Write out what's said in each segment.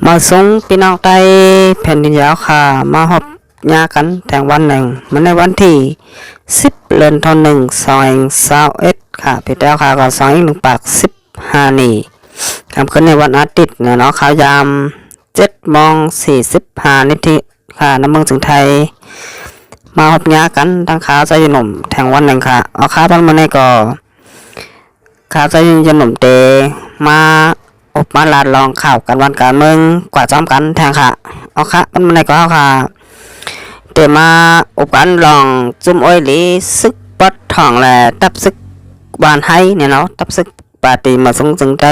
มาส่งพี่น้องใต้แผ่นดินยาวค่ะมาหอบยากันแต่งวันหนึ่งมันในวันที่10 เดือนธันวาคม2021ค่ะพี่แต้วค่ะก็2:15นี่ทำขึ้นในวันอาทิตย์เนาะข่าวยาม7:45ค่ะน้ำเมืองถึงไทยมาหอบยากันทั้งขาวใจหนุ่มแทงวันหนึ่งค่ะเอาข้าวบ้านมาในก็ขาวใจหนุ่มเตมาอบมาลาดลองข่าวกันวันการเมืองกว่าจอมกันแทงค่ะเอาค่ะมันในก็เอาค่ะเดี๋ยวมาอบกันลองจุ่มอ้อยหลีซึกปัดถ่องแหละตับซึกบานให้เนี่ยเนาะตับซึกปาตีมาส่งถึงใจ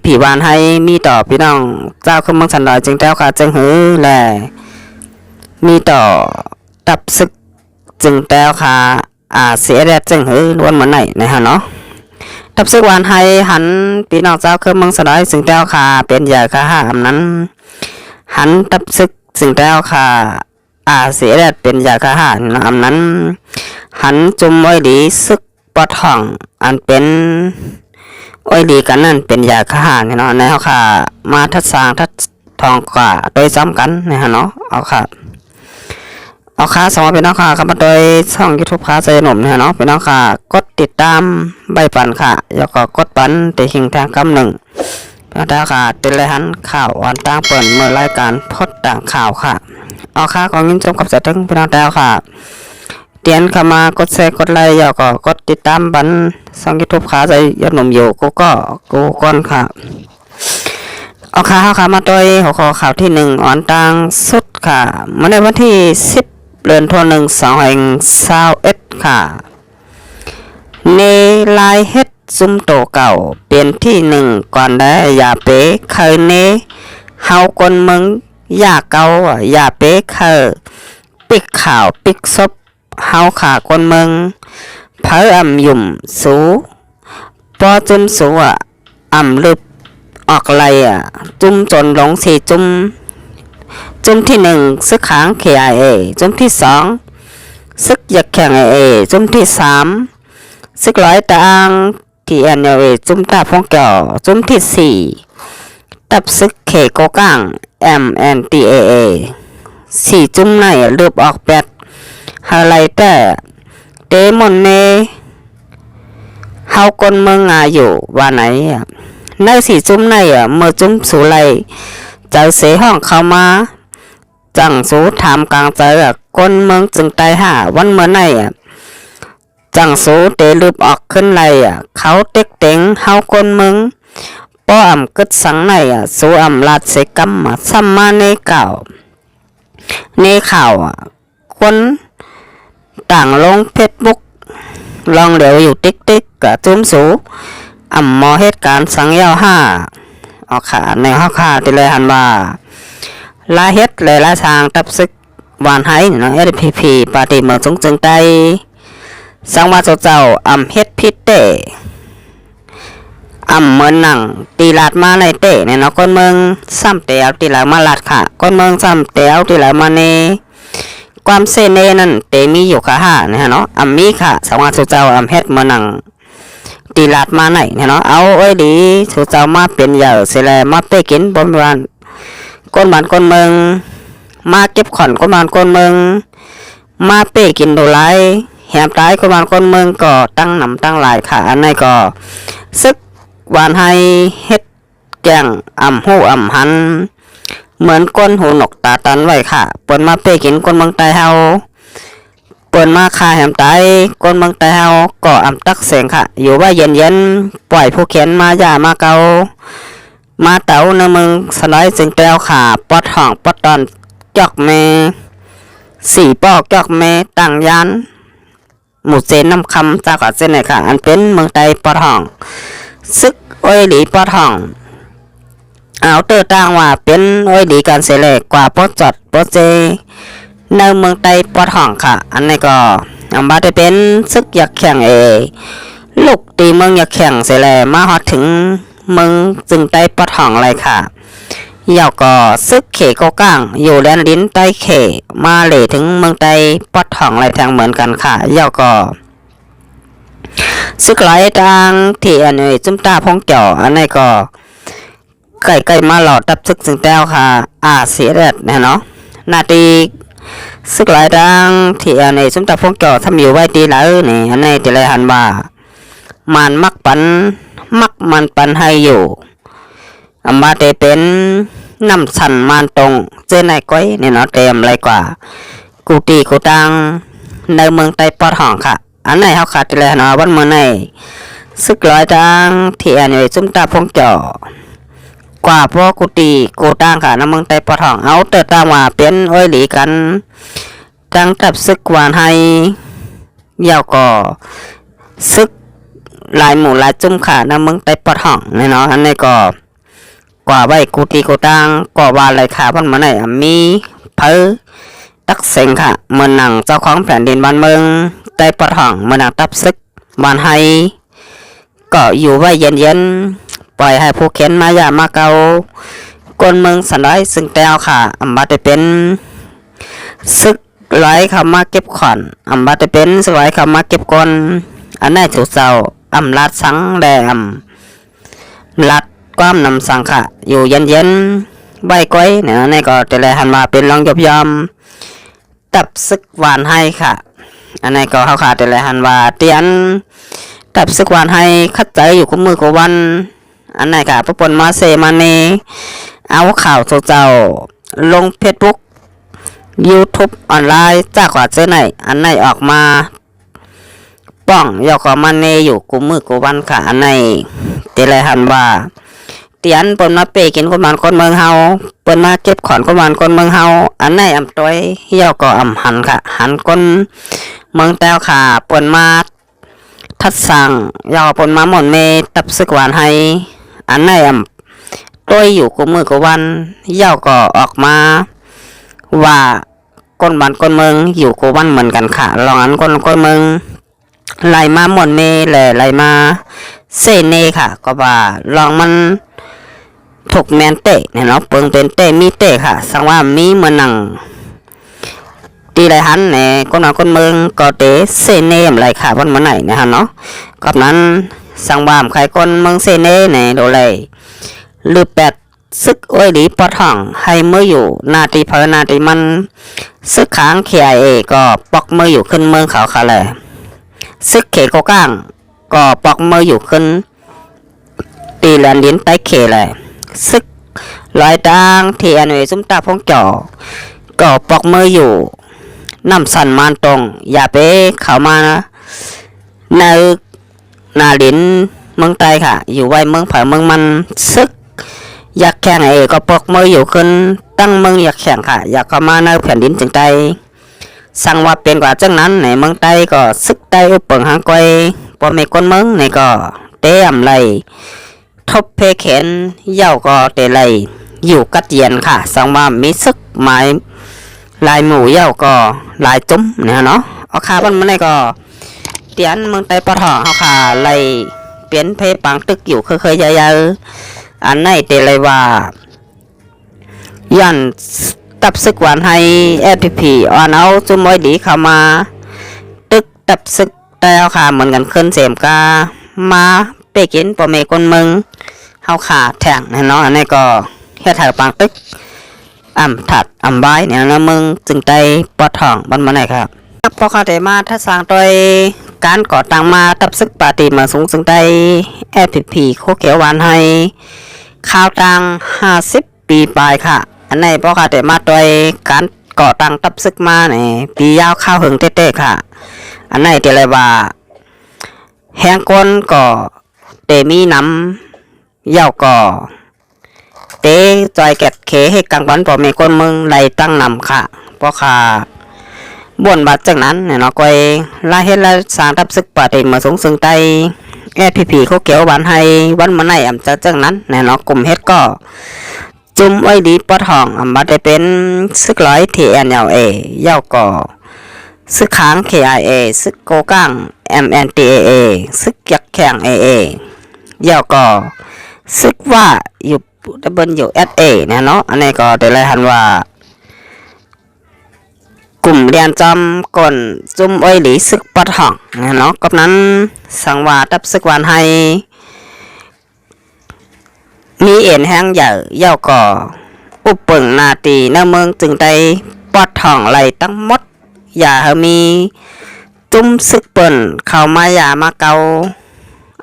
ผีบานให้มีต่อพี่น้องเจ้าขึ้นเมืองสันดอยจึงเจ้าค่ะจึงหือแหละมีต่อตับซึกจึงเจ้าค่ะเสียแดดจึงหือล้วนเหมือนไหนนะฮะเนาะทับซึกวานให้หันพี่น้องเจ้าเคยเมืองสลายสึงเจ้าค่ะเป็นใหญ่ค่ะอำนั้นหันทับซึกสึงเจ้าค่ะเสียแดดเป็นใหญ่ค่ะอำนั้นหันจุ่มอ้อยดีซึกปอทองอันเป็นอ้อยดีกันนั่นเป็นใหญ่ค่ะเนาะในเขาค่ะมาทัดสร้างทัดทองกว่าโดยซ้ำกันนะฮะเนาะเอาค่ะสองเป็นน้องค่ะเข้ามาโดยช่องยูทูบค่ะใจหนุ่มนะเนาะเป็นน้องค่ะกดติดตามใบปันค่ะแล้วก็กดปันติหิงทางคำหนึ่งเป็นน้องค่ะติดเลยหันข่าววันต่างเปิดเมื่อรายการพดต่างข่าวค่ะเอาค่ะของยินชมกับจะถึงเป็นน้องดาวค่ะเตียนเข้ามากดแชร์กดไลค์แล้วก็กดติดตามบันช่องยูทูบค่ะใจยอดหนุ่มอยู่กูก้อนค่ะเอาค่ะมาโดยหัวข้อข่าวที่1อ่อนต่างสุดค่ะเมื่อในวันที่10 เดือนธันวาคม2021ค่ะในลายเฮ็ดซุ่มโตเก่าเป็นที่1ก่อนได้อย่าเป๊เคยเนเฮาคนเมืองอย่าเก่าอย่าเป๊เคยปิกข่าวปิกซบเฮาขาคนเมืองเผอยุ่มสูปอจุ่มสูลึบออกไหลจุ่มจนหลงสีจุ่มที่1ซึกขาง KIA จุ่มที่2ซึกยักแข่ง AA จุ่มที่3ซึกร้อยตาง TNLA จุ่มตาพงแก้วจุ่มที่4ตับซึกเขโกก้าง MNTAA 4จุ่มในลืบออก8ฮาไลเตอร์เดมอนเนเฮาคนเมืองอยู่ว่าไหนใน4จุ่มในเมื่อจุ่มสูไลเจอเสห้องเข้ามาจังสูถามกลางเจอคนเมืองจึงตายวันเมื่อไหนจังสูเตลืบออกขึ้นไหลเขาเต็กเต็งเฮาคนเมืองป้อกึดสังในสูลาดเสกัมซัมมาในเก่าในข่าวคนต่างลงเฟซบุ๊กลองเดี๋ยวอยู่ติ๊กกับจุ้มสูมอเหตุการณ์สังยาวออกค่ะในห้องค่ะที่เลยหันว่าลาเฮ็ดเลยลาทางตับซึกวานไห้เนาะ LPP ปาติเมืองสงจึงไตสังวาเจ้าเฮ็ดพิษเตเหมือนหนังตีลาดมาในเตเนี่ยเนาะคนเมืองซ้ำเตียวตีลาดมาลาดค่ะคนเมืองซ้ำเตียวตีลาดมาเนความเซเนนั่นเตมีอยู่ค่ะเนี่ยเนาะมีค่ะสังวาเจ้าเฮ็ดเหมือนหนังตีลาดมาไหนเนี่ยเนาะเอาไว้ดีสุเจ้ามาเป็นเหยื่อเสร็จแล้วมาเป้กินบนบ้านคนบ้านคนเมืองมาเก็บขอนคนบ้านคนเมืองมาเป้กินดูไรแหบตายคนบ้านคนเมืองก็ตั้งหนำตั้งหลายค่ะอันนี้ก็ซึกหวานให้เฮ็ดแกงหูหันเหมือนก้นหูหนกตาตันไว้ค่ะเปิ้นมาเป้กินคนเมืองใต้เฮาเปิ้นมาคาแหมตายคนเมืองใต้เฮาก็ตักเสียงค่ะอยู่ว่าเย็นปล่อยผู้เขียนมาย่ามาเกามาเต่าในเมืองสลายจึงแก้วขาปอดห่องปอดตอนจอกเม4ปอกจอกเมตั้งยานหมู่เจนน้ำคำจากเส้นไหนค่ะอันเป็นเมืองใต้ปอดห่องซึกอ้อยหลีปอดห่องเอาเตอตั้งว่าเป็นอ้อยหลีการเสลกกว่าปอดจอดปอดเจในเมืองใต้ปอดห่องค่ะอันนี้ก็มาได้เป็นซึกยักแข่งลูกตีเมืองยักแข่งเสลมาฮอดถึงเมืองจึงใต้ปอดห่องเลยค่ะยาวก็ซึกเขโกก้างอยู่แดนลิ้นใต้เขมาเลยถึงเมืองใต้ปอดห่องเลยทางเหมือนกันค่ะยาวก็ sức lái đang thì anh ấy chúng ta phong kiểu anh này có cái mà lọt tập sức dừng teoค่ะเสียแดดเนี่ยเนาะนาทีsức lái đang thì anh ấy chúng ta phong kiểuทำอยู่ไว้ดีแล้วนี่อันนี้ที่เลยหันว่ามันมักมันปันให้อยู่มาเตเป็นน้ำสันมันตรงเจอในก้อยเนี่ยเนาะเต็มเลยกว่ากูตีกูตังในเมืองไต้ปอดห้องค่ะอันไหนเขาขาดเลยเนาะวันเมื่อไหร่ซึกร้อยตังที่อันนี้ซุ่มตาพงจ่อกว่าพวกกูตีกูตังค่ะในเมืองไต้ปอดห้องเอาเติร์ตามว่าเป็นอ้อยหลีกันตั้งกับซึกหวานให้ยาวก่อซึกลายหมู่ลายจุ่มค่ะในเมืองไต้ปอดห้องเนี่ยเนาะอันนี้ก็กว่าใบกูตีกูตังกว่าว่าอะไรค่ะวันเมื่อไหร่มีเพ้อตักเซ็งค่ะเมืองหนังเจ้าของแผ่นดินบ้านเมืองไต้ปอดห้องเมืองหนังตับซึกบ้านให้ก็อยู่ไว้เย็นๆปล่อยให้ผู้เขียนมายามาเกากนเมืองสันได้ซึ่งแต้วค่ะมาได้เป็นซึกไหลเข้ามาเก็บขอนมาได้เป็นซึกไหลเข้ามาเก็บกนอันนี้ถูกเจ้าลาดสังแดลัดความนำสังค่ะอยู่เย็นๆใบก้อยเนี่ยนี่ก็จะเลยหันมาเป็นรองยบยอมตับซึกหวานให้ค่ะอันนี้ก็เขาขาดแต่ละหันว่าเตียนตับซึกหวานให้คัดใจอยู่คู่มือกับวันอันนี้ค่ะพระปนมาเซมาเนเอาข่าวเจ้าลงเฟซบุ๊กYouTube ออนไลน์จากว่าเจ้าไหนอันไหนออกมาป้องยอกมาเนอยู่คู่มือกับวันค่ะอันไหนแต่ละหันว่าเตียนเปิ้นมาเปกินคนบ้านคนเมืองเฮาเปิ้นมาเก็บขอนคนบ้านคนเมืองเฮาอันไหนต้อยเหี่ยวก็หันค่ะหันคนเมืองแต้วค่ะเปิ้นมาทัดสั่งยาวเปิ้นมาหม่นเมตับซึกหวานให้อันไหนต้อยอยู่กับมือกับวันเหี่ยวก็ออกมาว่าคนบ้านคนเมืองอยู่กับวันเหมือนกันค่ะลองอันคนเมืองไล่มาหม่นเมแหล่ไล่มาเซเนค่ะก็ว่าลองมันถูกแมนเตะเนี่ยเนาะเปิงเป็นเตะมีเตะค่ะสังว่ามีเมืองหนังตีไรหันเนี่ยคนเมืองก็เตะเซเนมไรค่ะวันเมื่อไหร่เนี่ยฮะเนาะกับนั้นสังวามใครคนเมืองเซเนเนี่ยโดเลยหรือแปดซึกอ้อยดีปอดห้องให้เมื่ออยู่นาทีเพอนาทีมันซึกค้างเขียเอก็ปอกเมื่ออยู่ขึ้นเมืองเขาค่ะเลยซึกเขโกก้างก็ปอกเมื่ออยู่ขึ้นตีแลนดินใต้เขเลยซึกลอยดังที่อันนี้ซุ่มตาพงจ่อก็ปอกมืออยู่น้ำสันมันตรงอย่าไปเข้ามาในนาดินเมืองใต้ค่ะอยู่ไว้เมืองเผาเมืองมันซึกอยากแข่งเอก็ปอกมืออยู่ขึ้นตั้งเมืองอยากแข่งค่ะอยากเข้ามาในแผ่นดินจึงใต้สั่งว่าเป็นกว่าจังนั้นในเมืองใต้ก็ซึกใต้อุปงหางก้อยพอมีคนเมืองในก็เตะอำไรทบเพเข็นเย่าก็เตะไรอยู่กัดเย็นค่ะสังว่ามีซึกหมายลายหมูเย่าก็ลายจุ้มเนี่ยเนาะเอาคาบ้านมันนี่ก็เตียนเมืองไต้ปะทองเอาคาไรเปลี่ยนเพปังตึกอยู่เคยๆยาวๆอันไหนเตะไรว่ายันตับซึกหวานให้FPPอ่อนเอาจุ้มไว้ดีเข้ามาตึกตับซึกแต่เอาคาเหมือนกันขึ้นเสียมกามาไปกินปอเมคนเมืองเฮาขาแทงเนาะอันนี้ก็เฮ็ดให้ปังตึกถัดใบเนี่ยนะมึงจึงใจปอดทองบ้านมาไหนครับพอเขาได้มาถ้าสร้างโดยการก่อตั้งมาตับซึกปาติมาสูงจึงใจFPPโคเขียวหวานให้ข้าวตัง50 ปีปลายค่ะอันนี้พอเขาได้มาโดยการก่อตั้งตับซึกมาเนี่ยปียาวข้าวหึงเต้ๆค่ะอันนี้ที่เรียกว่าแห้งก้นก็เตมีน้ำยาวก็เตจอยแกะเขให้กังวันพอมีคนมึงไล่ตั้งนำค่ะเพราะค่ะบ่นบาดจากนั้นเนี่ยเนาะก็ลาเฮ็ดละสร้างทับซึกปาติมาสูงซึ่งใต้FPPเขาเกี่ยวหวานให้วันมาไหนจากนั้นเนี่ยเนาะกลุ่มเฮ็ดก็จุ่มไว้ดีปอทองบัดได้เป็นซึกร้อยที่NLAยาวก็ซึกค้าง KIA ซึกโกก้าง MNTAA ซึกยักแข่ง AA ยาวก็ซึกว่าอยู่ดับเบิลอยู่ SA เนี่ยเนาะอันนี้ก็ได้รายหันว่า กลุ่มเรียนจอมก่อนจุ่มอ้อยหลีซึกปอดห้องเนาะกับนั้นสังวาตับซึกวันให้มีเอ็นแห้งใหญ่เย่าก่ออุปเปิงนาตีในเมืองจึงได้ปอดห้องไหลตั้งหมดอย่าให้มีจุ่มซึกเปิ่นเข้ามาอย่ามาเกา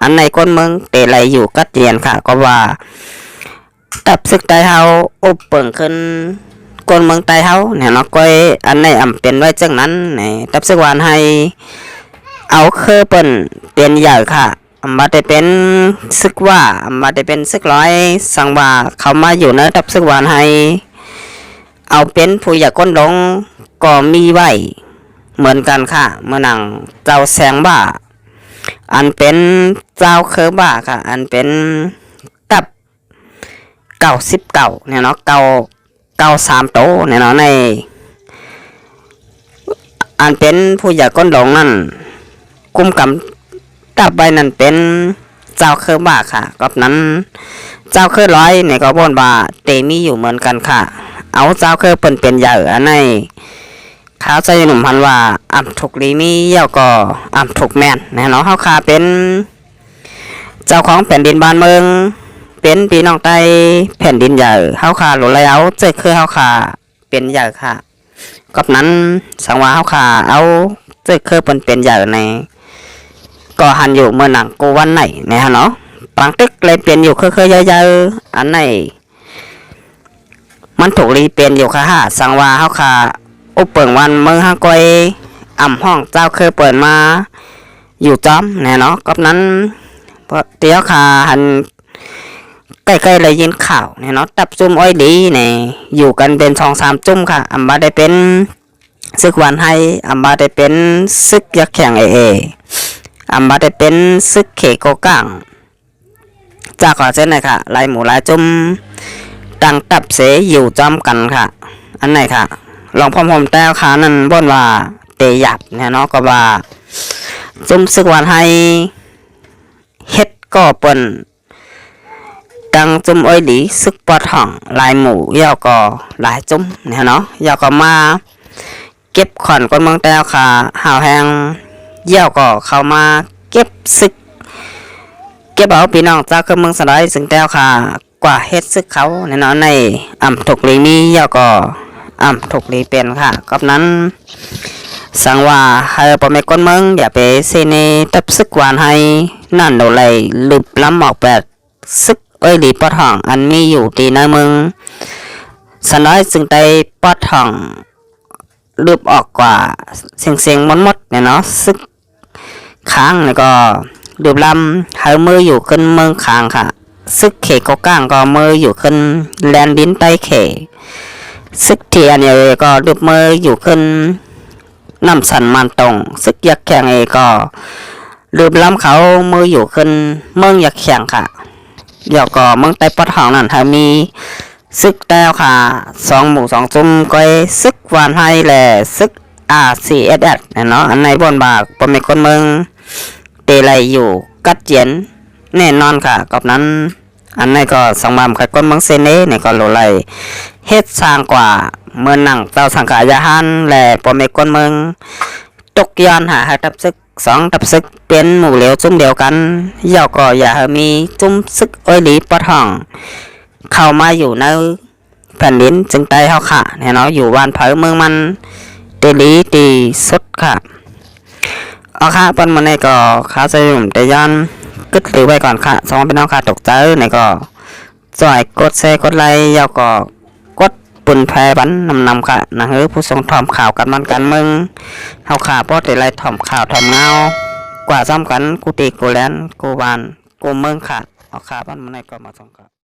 อันในคนเมืองเตะไหลอยู่กัดเรียนค่ะก็ว่าตับซึกไตเฮาอุปเปิงขึ้นคนเมืองไตเฮาเนี่ยเนาะก้อยอันในอำเป็นไว้จังนั้นเนี่ยตับซึกวันให้เอาเคอเปิ่นเป็นใหญ่ค่ะมาได้เป็นซึกว่ามาได้เป็นซึกร้อยสังว่าเขามาอยู่ในตับซึกวันให้เอาเป็นผู้ใหญ่ก้นลงก็มีไว้เหมือนกันค่ะเมื่อนังเจ้าแสงบ่าอันเป็นเจ้าเคอบ่าค่ะอันเป็นตับ99เนี่ยเนาะ93โตเนี่ยเนาะในอันเป็นผู้ใหญ่ก้นหลงนั่นกุมกำตับใบนั่นเป็นเจ้าเคอบ่าค่ะกับนั้นเจ้าเคอร้อยเนี่ยก็บ่นว่าเตมีอยู่เหมือนกันค่ะเอาเจ้าเคอเป็นใหญ่อันในข้าวใจหนุ่มพันว่าอ่ำถูกลีมีเย่าก็อ่ำถูกแม่นแน่เนาะเฮาคาเป็นเจ้าของแผ่นดินบ้านเมืองเป็นพี่น้องใต้แผ่นดินใหญ่เฮาคาหลุดแล้วเจอคือเฮาคาเป็นใหญ่ค่ะกับนั้นสังว่าเฮาคาเอาเจอคือเป็นใหญ่ในก็หันอยู่เมื่อหนังกูวันไหนนะฮะเนาะปังตึกเลยเปลี่ยนอยู่คือเยอะๆอันไหนมันถูกลีเปลี่ยนอยู่ค่ะฮะสังว่าเฮาคาอุปเปิงวันเมืองฮากอยอ่ำห้องเจ้าเคยเปิดมาอยู่จอมแน่เนาะกับนั้นเตี้ยขาหันใกล้ๆเลยยินข่าวเนี่ยเนาะตับจุ่มอ้อยดีเนี่ยอยู่กันเป็น2-3จุ่มค่ะอัมบาได้เป็นซึกวันให้อัมบาได้เป็นซึกยักษ์แข่งอัมบาได้เป็นซึกเขโกกังจากขอเช่นไหนค่ะลายหมูลายจุ่มตั้งตับเสอยู่จอมกันค่ะอันไหนค่ะลองพร้อมๆแต่ขานั่นบ่นว่าเตยหยับเนี่ยเนาะก็ว่าจุ่มซึกวันให้เฮ็ดก็เปิ้นดังจุ่มอ้อยดีซึกปอดห้องลายหมูย่อก็หลายจุ่มเนี่ยเนาะย่อก็มาเก็บขอนคนเมืองแต่ขาหาวแหงย่อก็เข้ามาเก็บซึกเก็บเอาพี่น้องเจ้าคือเมืองสลายซึ่งแต่ขากว่าเฮ็ดซึกเขาเนี่ยเนาะในอ่ำถูกลีมีย่อก็อ่ำถูกลีเป็นค่ะกับนั้นสังว่าให้ปอมก้นเมืองอย่าไปเซเนตับซึกหวานให้นั่นโดเลยลืบล้ำออกแบบซึกอ้อยหลีปอดห้องอันมีอยู่ที่ในเมืองสน้อยซึ่งได้ปอดห้องลืบออกกว่าเสียงมดเนี่ยเนาะซึกค้างแล้วก็ลืบล้ำให้มืออยู่ขึ้นเมืองค้างค่ะซึกเขกก้างก็มืออยู่ขึ้นแลนดินใต้เขซึกเทียนก็ลืบมืออยู่ขึ้นน้ำสันมันตรงซึกยักษ์แข่งก็ลืมล้ำเขามืออยู่ขึ้นเมืองยักษ์แข่งค่ะเดี๋ยวก็เมืองใต้ปอดห้องนั่นถ้ามีซึกแล้วค่ะ2 หมู่ 2จุ่มก็ซึกวานให้แหละซึกRCSS เนาะอันในบนบากปมีคนเมืองเตไลอยู่กัดเจียนแน่นอนค่ะกับนั้นอันในก็สังมามใครคนเมืองเซเน่เนี่ยก็โหลไหลเฮ็ดสร้างกว่าเมื่อหนังเจ้าสังขายาหันและปมีคนเมืองตกย้อนหาทับซึก2ทับซึกเป็นหมู่เหลวจุ่มเดียวกันย่อก็อย่าให้มีจุ่มซึกอ้อยหลีปอดห้องเข้ามาอยู่ในแผ่นดินจึงใต้เฮาค่ะเนี่ยเนาะอยู่บ้านเผาเมืองมันเตลีตีสุดค่ะเอาค่ะปันมันในก็ข้าจะยุ่มแต่ยันกึดหรือไว้ก่อนค่ะสองเป็นน้องค่ะตกใจในก็จ่อยกดแชร์กดไลค์ย่อก็กดปุ่นแพรบันนำค่ะนะเฮ้ผู้ทรงทอมข่าวกันมันกันมึงเฮาข่าวพอได้ไล่ทอมข่าวทอมเงากว่าซ้ำกันกูตีกูแลนกูบานกูเมืองค่ะเอาข่าวบ้านมันในก็มาส่งค่ะ